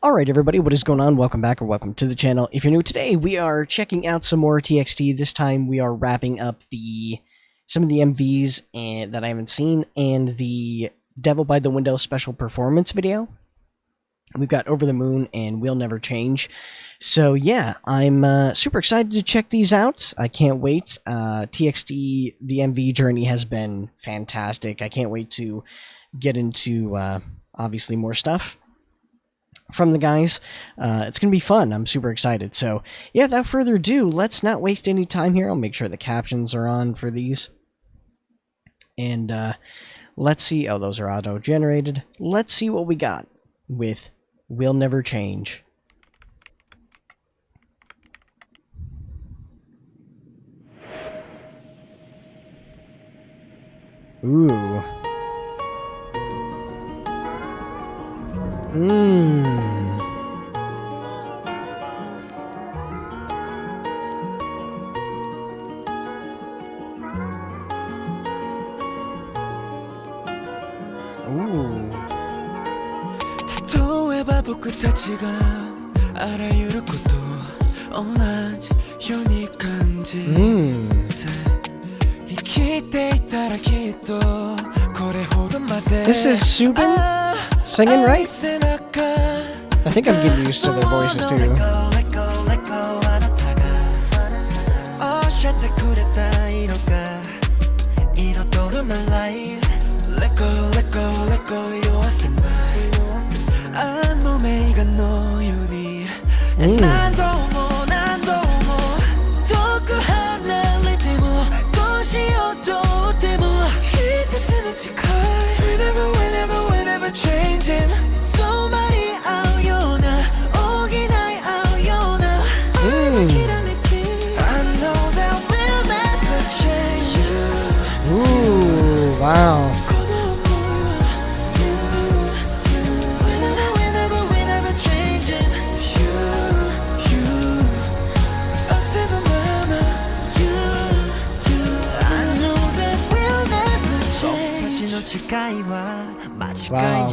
Alright everybody, what is going on? Welcome back or welcome to the channel. If you're new today, we are checking out some more TXT. This time we are wrapping up some of the MVs that I haven't seen and the Devil by the Window special performance video. We've got Over the Moon and We'll Never Change. So yeah, I'm super excited to check these out. I can't wait. TXT, the MV journey has been fantastic. I can't wait to get into, obviously, more stuff from the guys. It's gonna be fun. I'm super excited. So yeah, without further ado, let's not waste any time here. I'll make sure the captions are on for these. And let's see. Oh, those are auto-generated. Let's see what we got with We'll Never Change. Ooh. Ooh. 例えば僕たちがあらゆること同じように感じて生きていたらきっとこれほどまで This is Subin singing, right? I think I'm getting used to their voices too. Ooh, wow. Wow.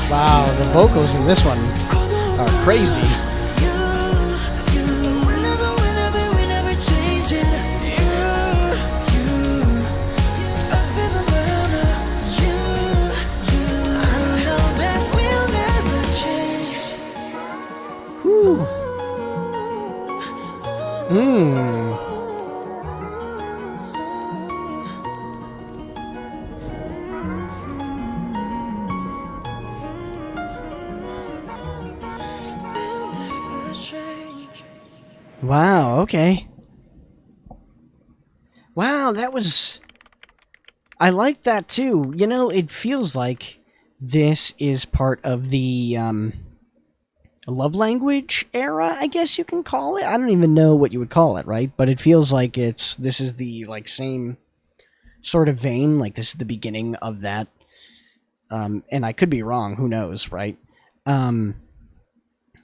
Wow, the vocals in this one are crazy. Wow, okay. Wow, that was... I like that too. You know, it feels like this is part of the love language era, I guess you can call it. I don't even know what you would call it, right? But it feels like this is the same sort of vein, like this is the beginning of that. And I could be wrong, who knows, right?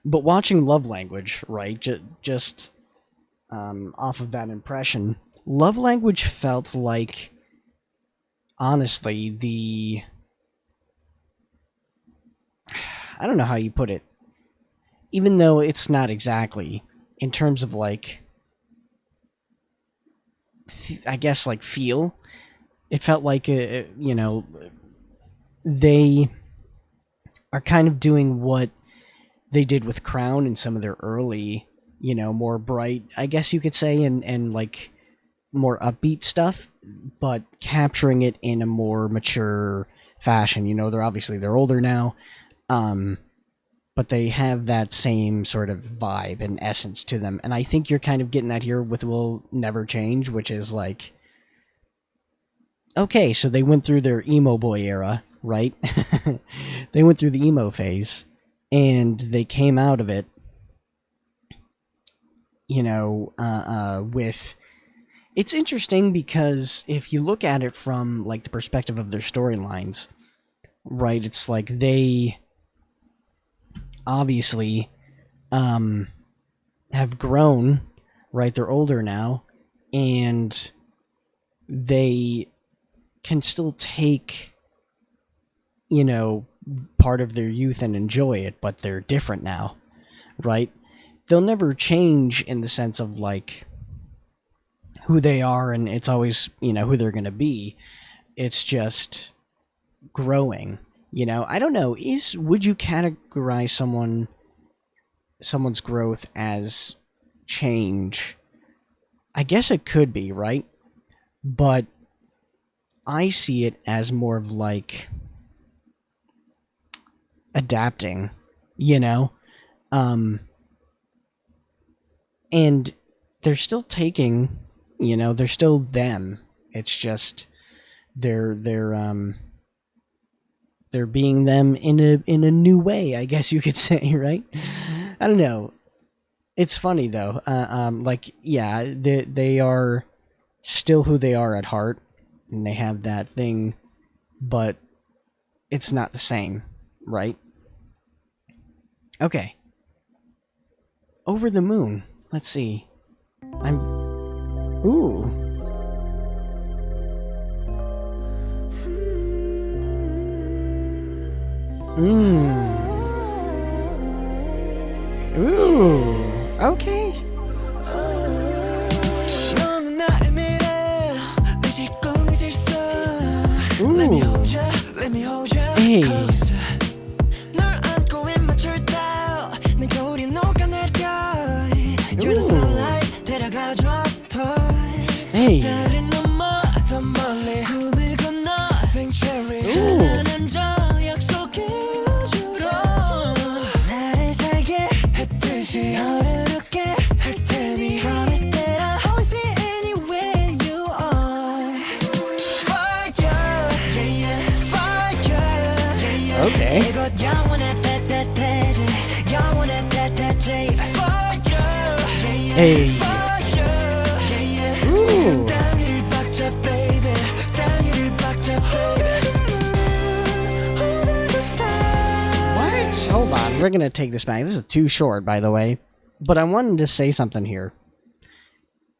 But watching Love Language, right, just off of that impression, Love Language felt like, honestly, I don't know how you put it, even though it's not exactly, in terms of, like, I guess, like, feel, it felt like, you know, they are kind of doing what they did with Crown in some of their early, you know, more bright, I guess you could say, and like more upbeat stuff, but capturing it in a more mature fashion. You know, they're older now, but they have that same sort of vibe and essence to them. And I think you're kind of getting that here with Will Never Change, which is like, okay, so they went through their emo boy era, right? They went through the emo phase, and they came out of it, with... It's interesting because if you look at it from, like, the perspective of their storylines, right, it's like they obviously have grown, right? They're older now, and they can still take, part of their youth and enjoy it, but they're different now, right? They'll never change in the sense of, like, who they are, and it's always, who they're going to be. It's just growing, I don't know. Would you categorize someone's growth as change? I guess it could be, right? But I see it as more of like adapting, and they're still taking, they're still them. It's just they're being them in a new way, I guess you could say, right? I don't know. It's funny though. They are still who they are at heart, and they have that thing, but it's not the same, right? Okay. Over the Moon. Let's see. Ooh. Ooh. Okay. Ooh. Hey. Hey. Okay. Hey. Ooh. What? Hold on. We're gonna take this back. This is too short, by the way. But I wanted to say something here.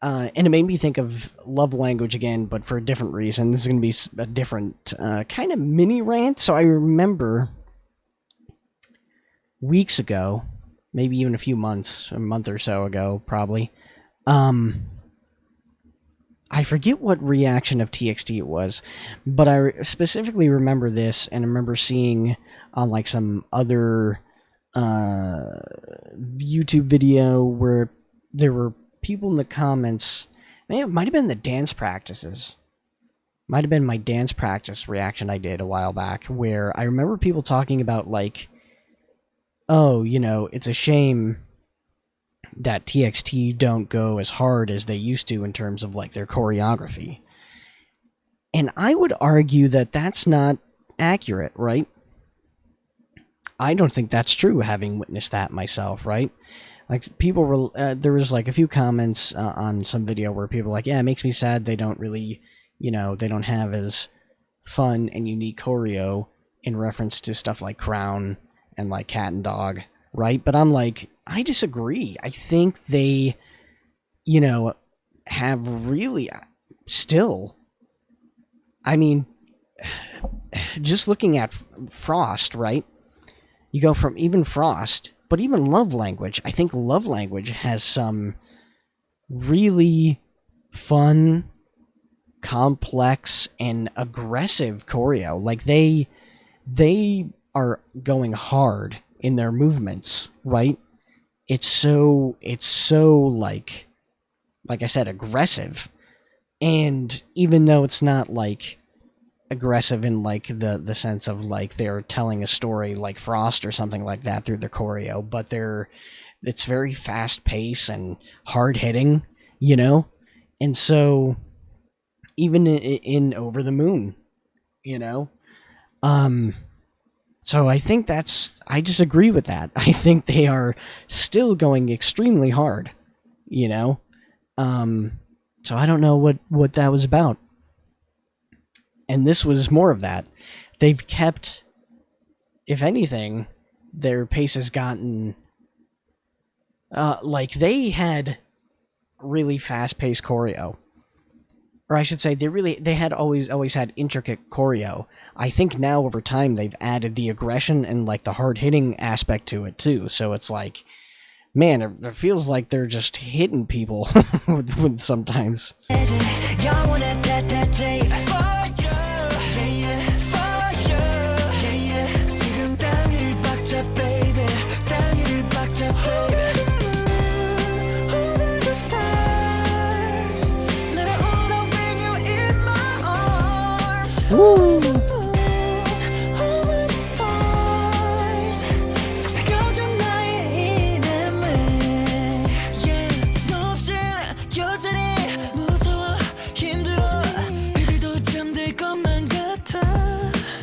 And it made me think of love language again, but for a different reason. This is going to be a different kind of mini rant. So I remember weeks ago, maybe even a month or so ago, probably. I forget what reaction of TXT it was, but I specifically remember this, and I remember seeing on like some other YouTube video where there were people in the comments. It might have been the dance practices. Might have been my dance practice reaction I did a while back, where I remember people talking about like, oh, it's a shame that TXT don't go as hard as they used to in terms of like their choreography. And I would argue that that's not accurate, right? I don't think that's true, having witnessed that myself, right? Like, people were, there was like a few comments on some video where people were like, yeah, it makes me sad they don't really, they don't have as fun and unique choreo in reference to stuff like Crown and like Cat and Dog, right? But I'm like, I disagree. I think they, have really still, I mean, just looking at Frost, right? You go from even Frost, but even Love Language. I think Love Language has some really fun, complex, and aggressive choreo. Like, they are going hard in their movements, right? It's so like I said, aggressive. And even though it's not like aggressive in like the sense of like they're telling a story like Frost or something like that through the choreo, but it's very fast paced and hard hitting, you know? And so even in Over the Moon, you know? So I think I disagree with that. I think they are still going extremely hard, you know? So I don't know what that was about. And this was more of that. They've kept, if anything, their pace has gotten, like they had really fast-paced choreo. Or I should say, they had always had intricate choreo. I think now over time they've added the aggression and like the hard-hitting aspect to it too. So it's like, man, it feels like they're just hitting people with sometimes. Woo!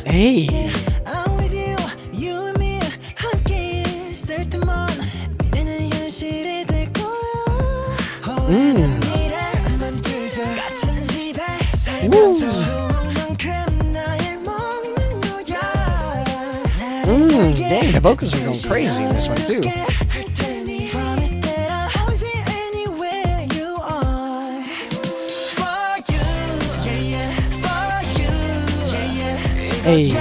Hey! Dang, the vocals are going crazy in this one too. Hey.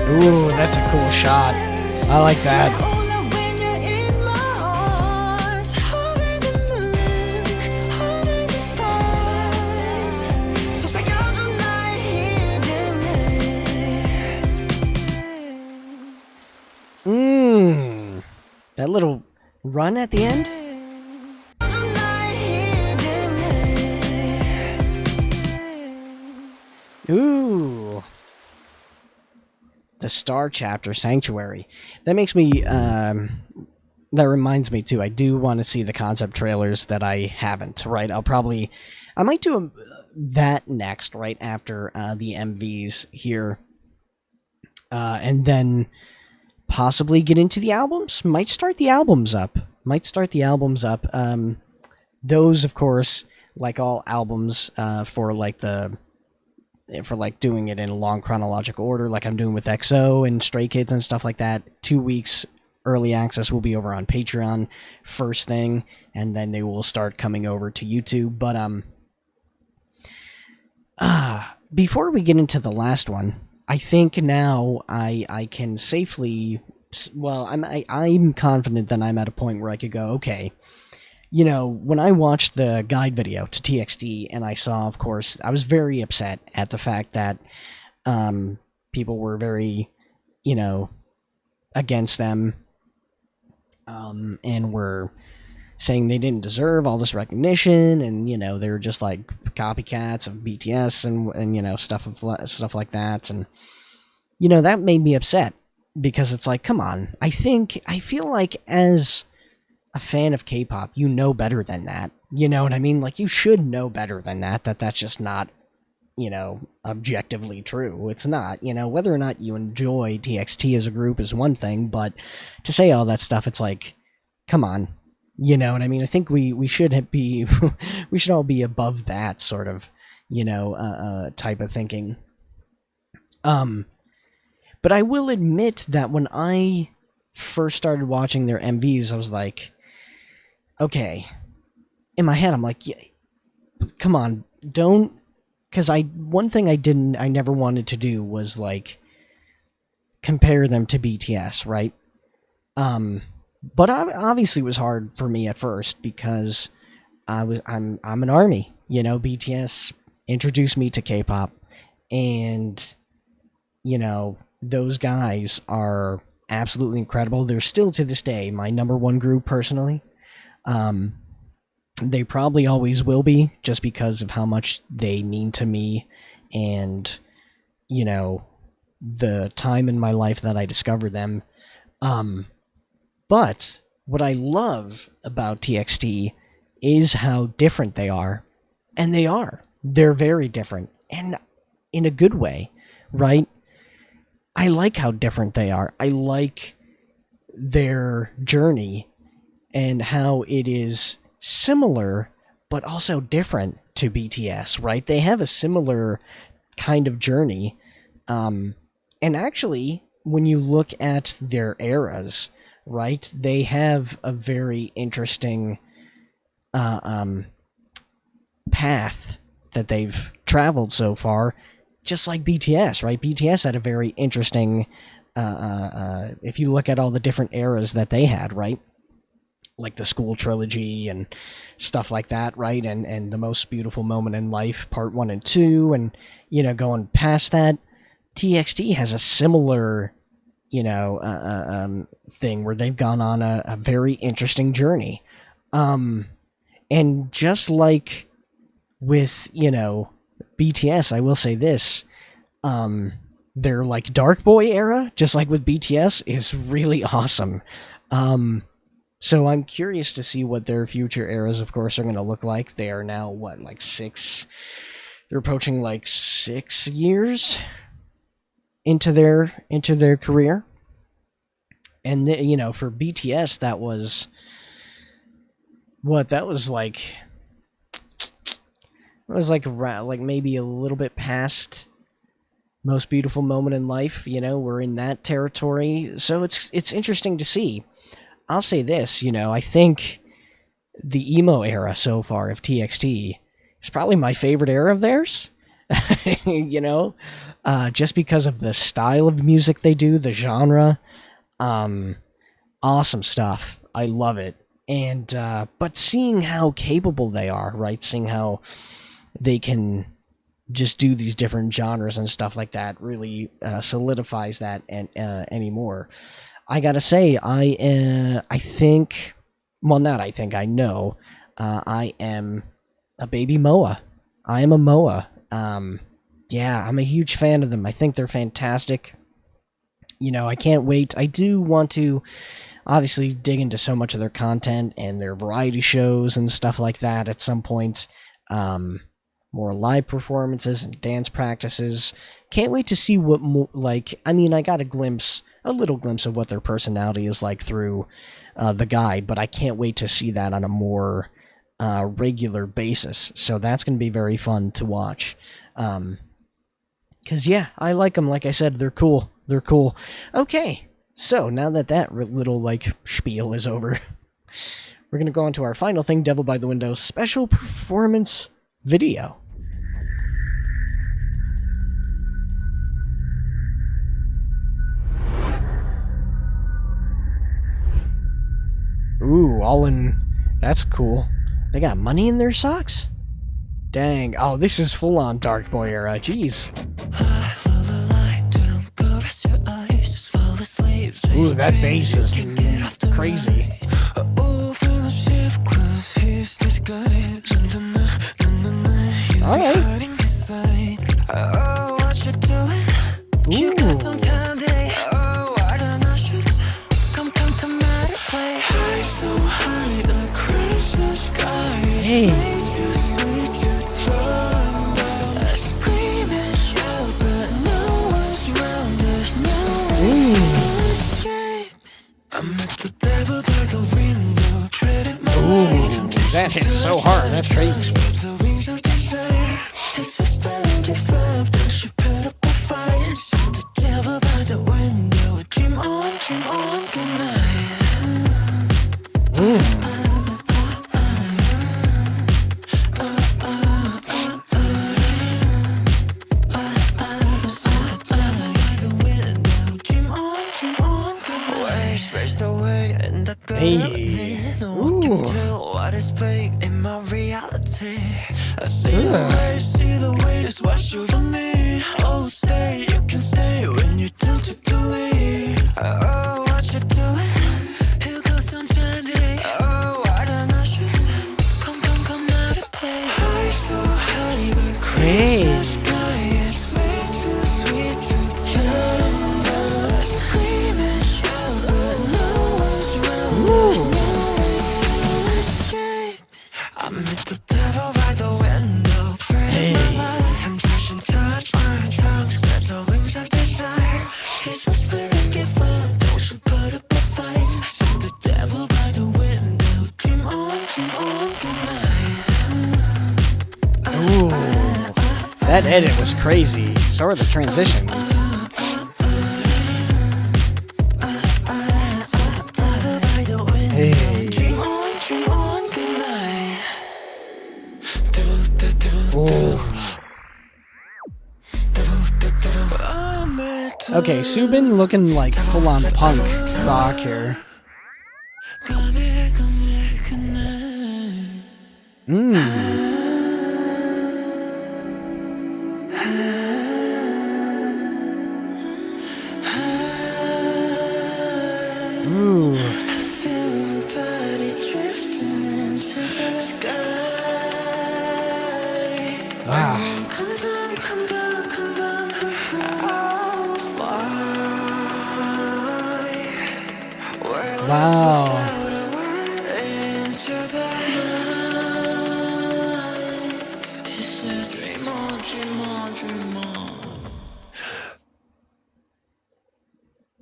Ooh, that's a cool shot. I like that. That little run at the end? Ooh. The Star Chapter Sanctuary. That makes me, that reminds me too, I do want to see the concept trailers that I haven't, right? I might do that next, right after the MVs here. And then possibly get into the albums. Might start the albums up. Those, of course, like all albums, for doing it in a long chronological order, like I'm doing with EXO and Stray Kids and stuff like that. 2 weeks early access will be over on Patreon first thing, and then they will start coming over to YouTube. But before we get into the last one, I think now I can safely, well, I'm confident that I'm at a point where I could go, okay, you know, when I watched the guide video to TXT and I saw, of course, I was very upset at the fact that people were very, you know, against them, and were saying they didn't deserve all this recognition, and, you know, they were just like copycats of BTS and you know, stuff like that. And, you know, that made me upset because it's like, come on, I feel like as a fan of K-pop, you know better than that. You know what I mean? Like, you should know better than that, that's just not, you know, objectively true. It's not, you know, whether or not you enjoy TXT as a group is one thing, but to say all that stuff, it's like, come on. You know what I mean? I think we should be, we should all be above that sort of, you know, type of thinking. But I will admit that when I first started watching their MVs, I was like, okay. In my head, I'm like, yeah, come on, don't, because one thing I never wanted to do was like compare them to BTS, right? But obviously it was hard for me at first because I'm an ARMY, you know. BTS introduced me to K-pop, and, you know, those guys are absolutely incredible. They're still to this day my number one group personally. They probably always will be, just because of how much they mean to me and, you know, the time in my life that I discovered them. But what I love about TXT is how different they are. And they are. They're very different. And in a good way, right? I like how different they are. I like their journey and how it is similar but also different to BTS, right? They have a similar kind of journey. And actually, when you look at their eras, right, they have a very interesting path that they've traveled so far, just like BTS, right? BTS had a very interesting, if you look at all the different eras that they had, right? Like the School Trilogy and stuff like that, right? And The Most Beautiful Moment in Life, Part 1 and 2, and, you know, going past that, TXT has a similar, you know, thing where they've gone on a very interesting journey. And just like with, you know, BTS, I will say this, their, like, Dark Boy era, just like with BTS, is really awesome. So I'm curious to see what their future eras, of course, are going to look like. They are now, what, like they're approaching like 6 years into their career. And, you know, for BTS, that was, what, that was like, it was like maybe a little bit past Most Beautiful Moment in Life, you know, we're in that territory. So it's interesting to see. I'll say this, you know, I think the emo era so far of TXT is probably my favorite era of theirs, you know, just because of the style of music they do, the genre. Awesome stuff. I love it. And, but seeing how capable they are, right? Seeing how they can just do these different genres and stuff like that really solidifies that anymore. I gotta say, I know, I am a baby Moa. I am a Moa. Yeah, I'm a huge fan of them. I think they're fantastic. You know, I can't wait. I do want to obviously dig into so much of their content and their variety shows and stuff like that at some point. More live performances and dance practices. Can't wait to see what more, like, I mean, I got a little glimpse of what their personality is like through the guide, but I can't wait to see that on a more regular basis. So that's going to be very fun to watch. Because, yeah, I like them. Like I said, they're cool. They're cool. Okay, so now that little, like, spiel is over, we're going to go on to our final thing, Devil by the Window special performance video. Ooh, all in... That's cool. They got money in their socks? Dang. Oh, this is full-on Dark Boy era. Jeez. Ooh, that bass is crazy. Alright. Ooh. Hey. Ooh, that hits so hard. That's crazy. Hey. Ooh. What is fake in my reality? I see the way, see the way is what you for me. Oh, stay, you can stay when you you turn to the lead. Oh, what you doing? Here goes some candy. Oh, what an ashes. Come out of play. High so high, but crazy sky is way too sweet to tender. Scream and shout, but no one's around. There's no way to escape. I met the devil by the window. Pray my life, temptation touch my tongue. Spread the wings of desire. He's whispering, give up. Don't you put up a fight. Set the devil by the window. Dream on, good night. Ooh, that edit was crazy. So are the transitions. Hey. Dream on, good night. Okay, Subin looking like full-on punk rock here. Ooh. Ah. Wow.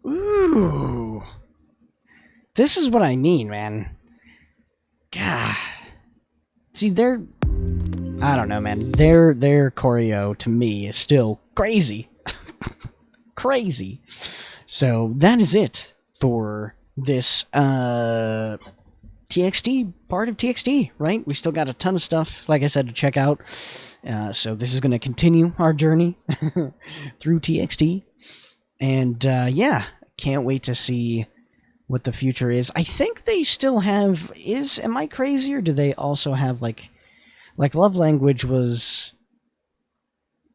Ooh. This is what I mean, man. God. See, I don't know, man. Their choreo to me is still crazy. Crazy. So that is it for this TXT, part of TXT, right? We still got a ton of stuff, like I said, to check out. So this is going to continue our journey through TXT. And yeah, can't wait to see what the future is. I think they still have, am I crazy, or do they also have like Love Language was,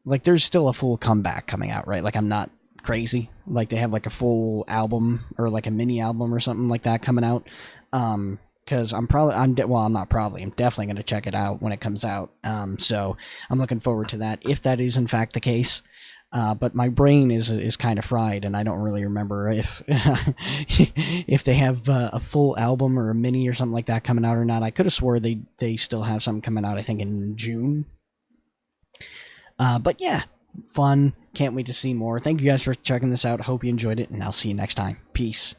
like, there's still a full comeback coming out, right? Like, I'm not crazy. Like, they have like a full album or like a mini album or something like that coming out. Because I'm definitely going to check it out when it comes out. So I'm looking forward to that, if that is in fact the case. But my brain is kind of fried, and I don't really remember if if they have a full album or a mini or something like that coming out or not. I could have swore they still have something coming out, I think, in June. But yeah, fun. Can't wait to see more. Thank you guys for checking this out. Hope you enjoyed it, and I'll see you next time. Peace.